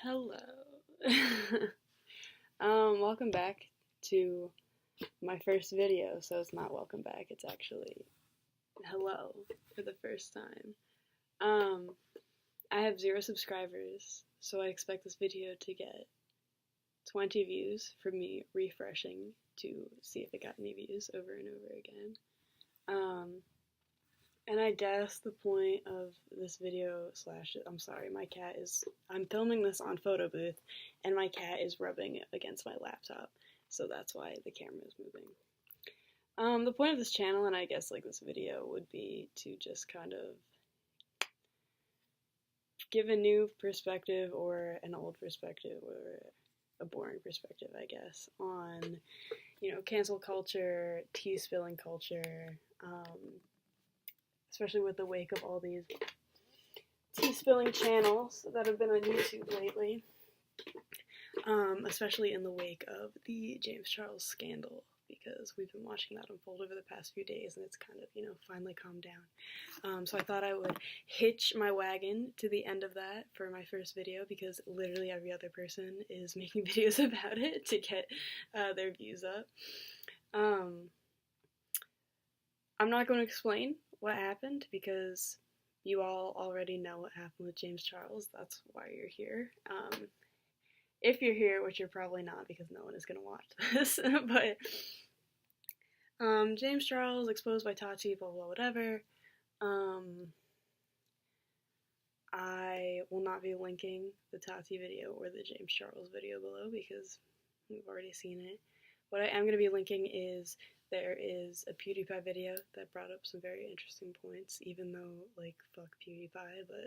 Hello. Welcome back to my first video, so it's not welcome back, it's actually hello for the first time. I have 0 subscribers, so I expect this video to get 20 views from me refreshing to see if it got any views over and over again. And I guess the point of this video I'm sorry, my cat is, I'm filming this on photo booth, and my cat is rubbing against my laptop, so that's why the camera is moving. The point of this channel, and I guess like this video, would be to just kind of give a new perspective, or an old perspective, or a boring perspective, I guess, on, cancel culture, tea spilling culture, especially with the wake of all these tea-spilling channels that have been on YouTube lately, especially in the wake of the James Charles scandal, because we've been watching that unfold over the past few days, and it's kind of, finally calmed down. So I thought I would hitch my wagon to the end of that for my first video, because literally every other person is making videos about it to get their views up. I'm not going to explain what happened, because you all already know what happened with James Charles. That's why you're here. If you're here, which you're probably not, because no one is going to watch this, but James Charles exposed by Tati, blah blah whatever. I will not be linking the Tati video or the James Charles video below, because we've already seen it. What I am going to be linking is, there is a Pewdiepie video that brought up some very interesting points, even though, fuck Pewdiepie, but,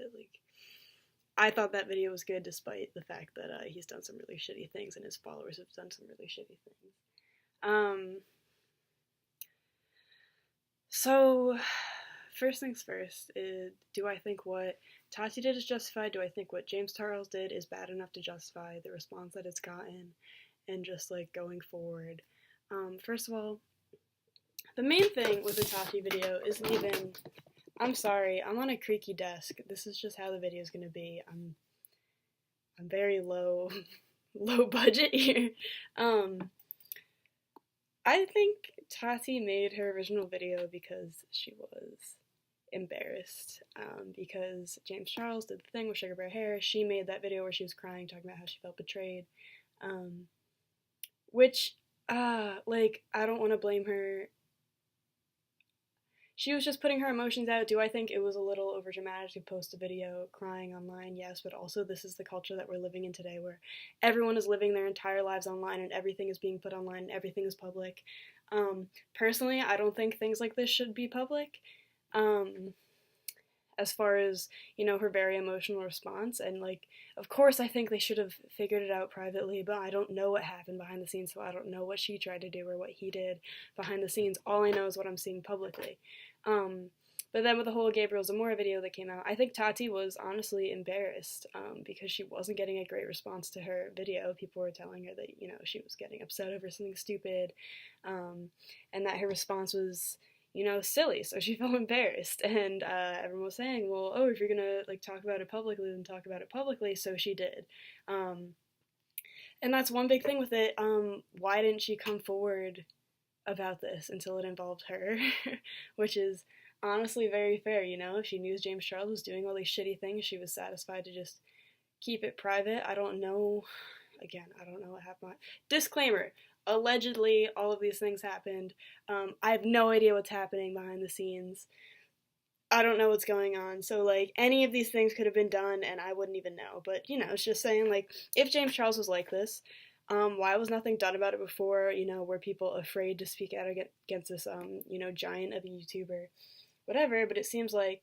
I thought that video was good despite the fact that he's done some really shitty things and his followers have done some really shitty things. So, first things first, do I think what Tati did is justified? Do I think what James Charles did is bad enough to justify the response that it's gotten, and just, going forward? First of all, the main thing with the Tati video isn't even, I'm sorry, I'm on a creaky desk. This is just how the video is going to be. I'm very low budget here. I think Tati made her original video because she was embarrassed, because James Charles did the thing with Sugar Bear Hair. She made that video where she was crying, talking about how she felt betrayed, which, I don't want to blame her. She was just putting her emotions out. Do I think it was a little overdramatic to post a video crying online? Yes, but also this is the culture that we're living in today, where everyone is living their entire lives online, and everything is being put online, and everything is public. Personally, I don't think things like this should be public. As far as, her very emotional response, and, of course I think they should have figured it out privately, but I don't know what happened behind the scenes, so I don't know what she tried to do or what he did behind the scenes. All I know is what I'm seeing publicly. But then with the whole Gabriel Zamora video that came out, I think Tati was honestly embarrassed, because she wasn't getting a great response to her video. People were telling her that, she was getting upset over something stupid, and that her response was, silly, so she felt embarrassed, and everyone was saying, well, oh, if you're gonna, talk about it publicly, then talk about it publicly, so she did. And that's one big thing with it. Why didn't she come forward about this until it involved her? Which is honestly very fair, If she knew James Charles was doing all these shitty things, she was satisfied to just keep it private. I don't know. Again, I don't know what happened. Disclaimer. Allegedly, all of these things happened. I have no idea what's happening behind the scenes. I don't know what's going on. So, any of these things could have been done, and I wouldn't even know. But, it's just saying, if James Charles was like this, why was nothing done about it before? Were people afraid to speak out against this, giant of a YouTuber? Whatever, but it seems like,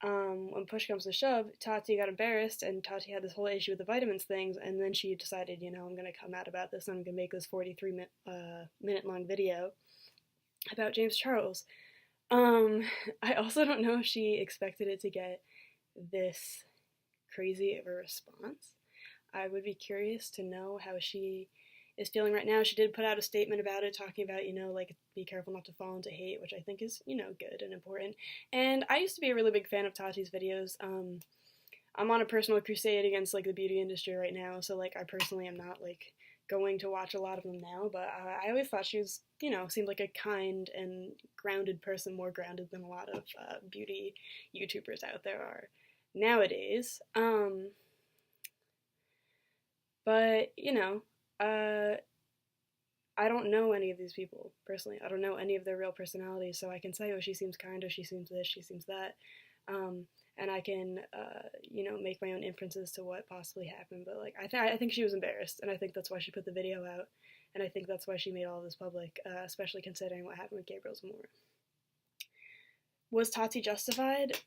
when push comes to shove, Tati got embarrassed, and Tati had this whole issue with the vitamins things, and then she decided, I'm gonna come out about this, and I'm gonna make this 43-minute long video about James Charles. I also don't know if she expected it to get this crazy of a response. I would be curious to know how she is feeling right now. She did put out a statement about it, talking about, be careful not to fall into hate, which I think is, good and important. And I used to be a really big fan of Tati's videos. I'm on a personal crusade against, like, the beauty industry right now, so, like, I personally am not, like, going to watch a lot of them now, but I always thought she was, you know, seemed like a kind and grounded person, more grounded than a lot of beauty YouTubers out there are nowadays. But, you know, I don't know any of these people personally. I don't know any of their real personalities, so I can say, oh, she seems kind, or she seems this, she seems that. Um, and I can, you know, make my own inferences to what possibly happened. But, like, I think she was embarrassed, and I think that's why she put the video out, and I think that's why she made all this public, especially considering what happened with Gabriel Zamora. Was Tati justified?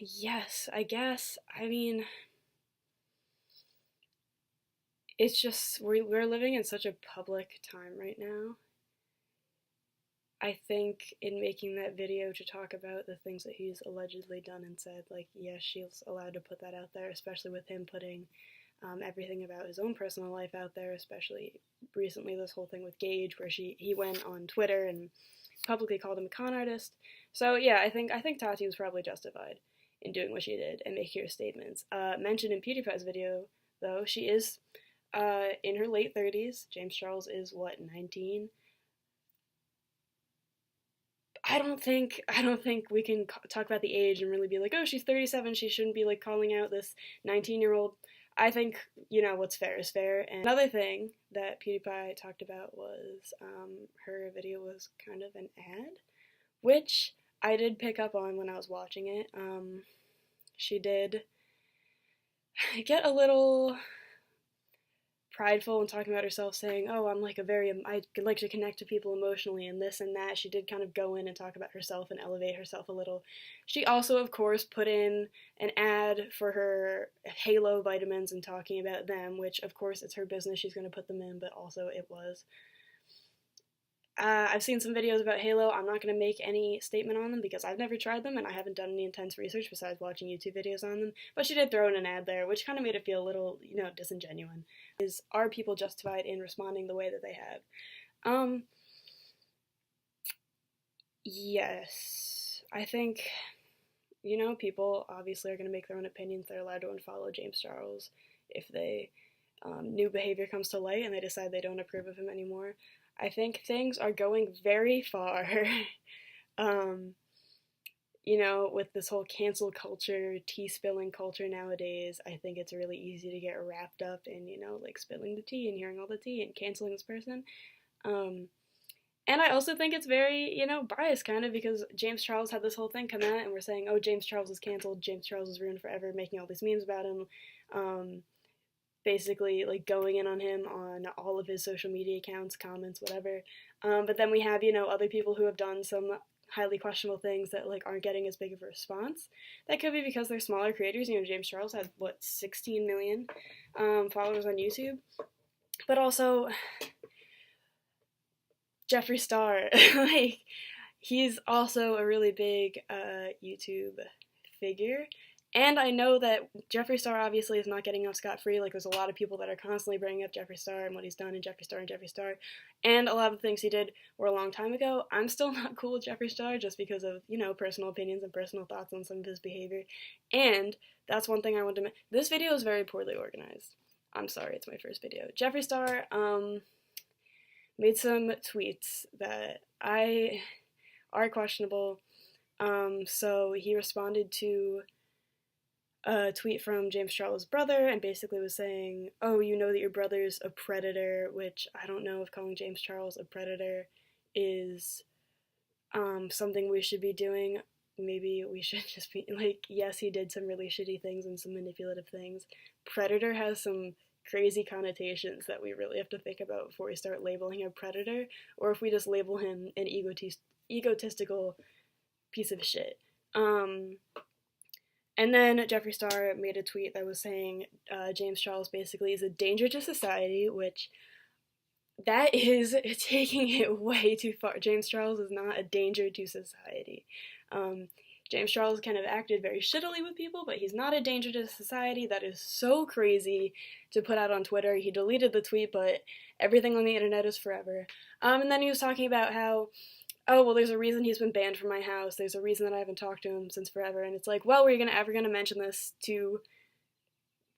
Yes, I guess. I mean, it's just, we're living in such a public time right now. I think in making that video to talk about the things that he's allegedly done and said, like, yes, she's allowed to put that out there, especially with him putting everything about his own personal life out there, especially recently this whole thing with Gage, where he went on Twitter and publicly called him a con artist. So yeah, I think Tati was probably justified in doing what she did and making her statements. Mentioned in Pewdiepie's video, though, she is in her late 30s. James Charles is, what, 19? I don't think we can talk about the age and really be like, oh, she's 37, she shouldn't be, like, calling out this 19-year-old. I think, you know, what's fair is fair. And another thing that PewDiePie talked about was her video was kind of an ad, which I did pick up on when I was watching it. She did get a little prideful and talking about herself, saying, oh, I like to connect to people emotionally and this and that. She did kind of go in and talk about herself and elevate herself a little. She also, of course, put in an ad for her Halo vitamins and talking about them, which, of course, it's her business. She's going to put them in, but also it was. I've seen some videos about Halo. I'm not going to make any statement on them because I've never tried them and I haven't done any intense research besides watching YouTube videos on them. But she did throw in an ad there, which kind of made it feel a little, you know, disingenuous. Are people justified in responding the way that they have? Yes. I think, you know, people obviously are going to make their own opinions. They're allowed to unfollow James Charles if they, new behavior comes to light and they decide they don't approve of him anymore. I think things are going very far, you know, with this whole cancel culture, tea spilling culture nowadays. I think it's really easy to get wrapped up in, you know, like spilling the tea and hearing all the tea and canceling this person. And I also think it's very, you know, biased kind of because James Charles had this whole thing come out and we're saying, oh, James Charles is canceled, James Charles is ruined forever, making all these memes about him. Basically, like, going in on him on all of his social media accounts, comments, whatever. But then we have, you know, other people who have done some highly questionable things that, like, aren't getting as big of a response. That could be because they're smaller creators. You know, James Charles had, what, 16 million followers on YouTube? But also, Jeffree Star, like, he's also a really big YouTube figure. And I know that Jeffree Star obviously is not getting off scot-free. Like, there's a lot of people that are constantly bringing up Jeffree Star and what he's done and Jeffree Star and Jeffree Star. And a lot of the things he did were a long time ago. I'm still not cool with Jeffree Star just because of, you know, personal opinions and personal thoughts on some of his behavior. And that's one thing I want to mention. This video is very poorly organized. I'm sorry, it's my first video. Jeffree Star made some tweets that are questionable. So he responded to a tweet from James Charles' brother and basically was saying, oh, you know that your brother's a predator, which I don't know if calling James Charles a predator is something we should be doing. Maybe we should just be like, yes, he did some really shitty things and some manipulative things. Predator has some crazy connotations that we really have to think about before we start labeling him a predator, or if we just label him an egotistical piece of shit. And then Jeffree Star made a tweet that was saying James Charles basically is a danger to society, which that is taking it way too far. James Charles is not a danger to society. James Charles kind of acted very shittily with people, but he's not a danger to society. That is so crazy to put out on Twitter. He deleted the tweet, but everything on the internet is forever. And then he was talking about how oh, well, there's a reason he's been banned from my house. There's a reason that I haven't talked to him since forever. And it's like, well, were you ever gonna mention this to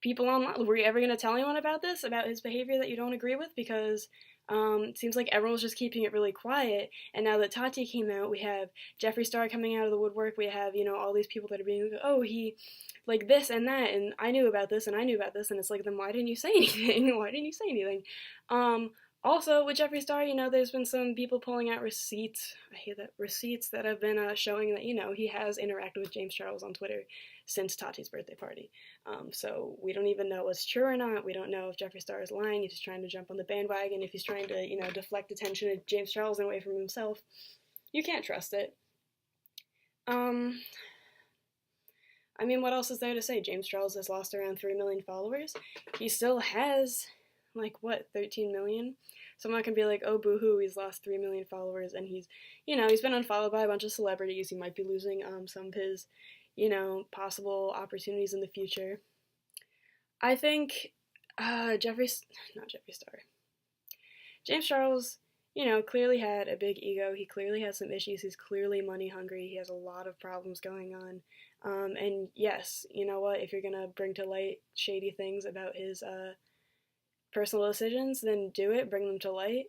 people online? Were you ever gonna tell anyone about this, about his behavior that you don't agree with? Because it seems like everyone was just keeping it really quiet. And now that Tati came out, we have Jeffree Star coming out of the woodwork. We have, all these people that are being like, oh, he like this and that, and I knew about this and I knew about this, and it's like, then why didn't you say anything? Why didn't you say anything? Also, with Jeffree Star, there's been some people pulling out receipts. I hate that. Receipts that have been showing that, he has interacted with James Charles on Twitter since Tati's birthday party. So we don't even know what's true or not. We don't know if Jeffree Star is lying, if he's trying to jump on the bandwagon, if he's trying to, deflect attention to James Charles and away from himself. You can't trust it. What else is there to say? James Charles has lost around 3 million followers. He still has, 13 million? So I'm not gonna be like, oh, boo-hoo, he's lost 3 million followers, and he's been unfollowed by a bunch of celebrities. He might be losing some of his, possible opportunities in the future. I think not Jeffree Star. James Charles, clearly had a big ego. He clearly has some issues. He's clearly money hungry. He has a lot of problems going on. And yes, you know what? If you're gonna bring to light shady things about his personal decisions, then do it. Bring them to light.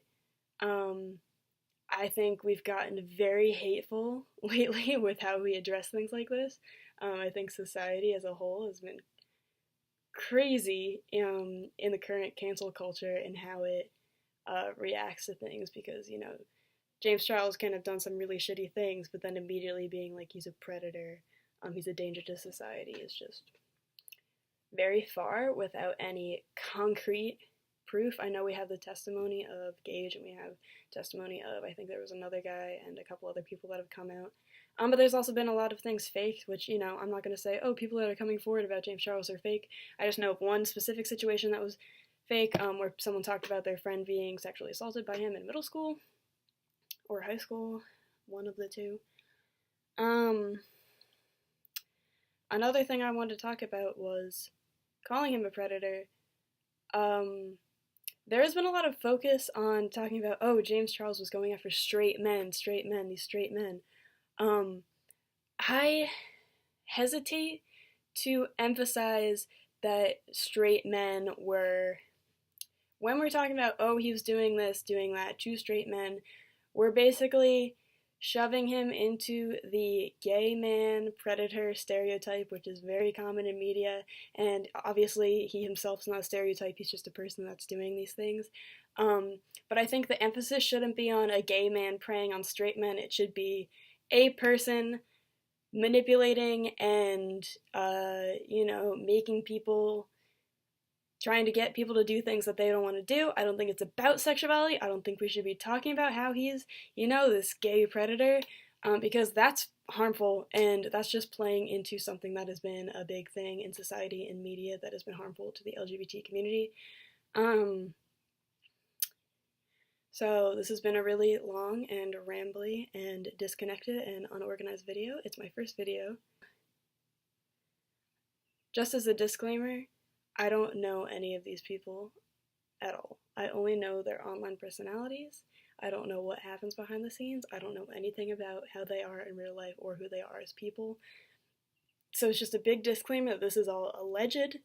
I think we've gotten very hateful lately with how we address things like this. I think society as a whole has been crazy in the current cancel culture and how it reacts to things, because James Charles can have done some really shitty things, but then immediately being like he's a predator, he's a danger to society, is just very far without any concrete proof. I know we have the testimony of Gage, and we have testimony of, I think there was another guy and a couple other people that have come out. But there's also been a lot of things faked, which, I'm not going to say, oh, people that are coming forward about James Charles are fake. I just know of one specific situation that was fake, where someone talked about their friend being sexually assaulted by him in middle school or high school, one of the two. Another thing I wanted to talk about was calling him a predator. There has been a lot of focus on talking about, oh, James Charles was going after straight men, these straight men. I hesitate to emphasize that straight men were, when we're talking about, oh, he was doing this, doing that, to straight men, we're basically shoving him into the gay man predator stereotype, which is very common in media, and obviously he himself's not a stereotype, he's just a person that's doing these things. But I think the emphasis shouldn't be on a gay man preying on straight men. It should be a person manipulating and, making people, trying to get people to do things that they don't want to do. I don't think it's about sexuality. I don't think we should be talking about how he's, this gay predator, because that's harmful, and that's just playing into something that has been a big thing in society and media that has been harmful to the LGBT community. So this has been a really long and rambly and disconnected and unorganized video. It's my first video. Just as a disclaimer, I don't know any of these people at all. I only know their online personalities. I don't know what happens behind the scenes. I don't know anything about how they are in real life or who they are as people. So it's just a big disclaimer that this is all alleged.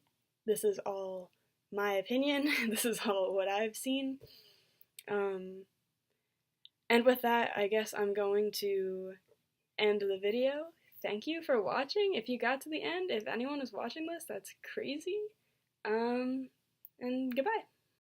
This is all my opinion. This is all what I've seen. And with that, I guess I'm going to end the video. Thank you for watching. If you got to the end, if anyone is watching this, that's crazy. And goodbye.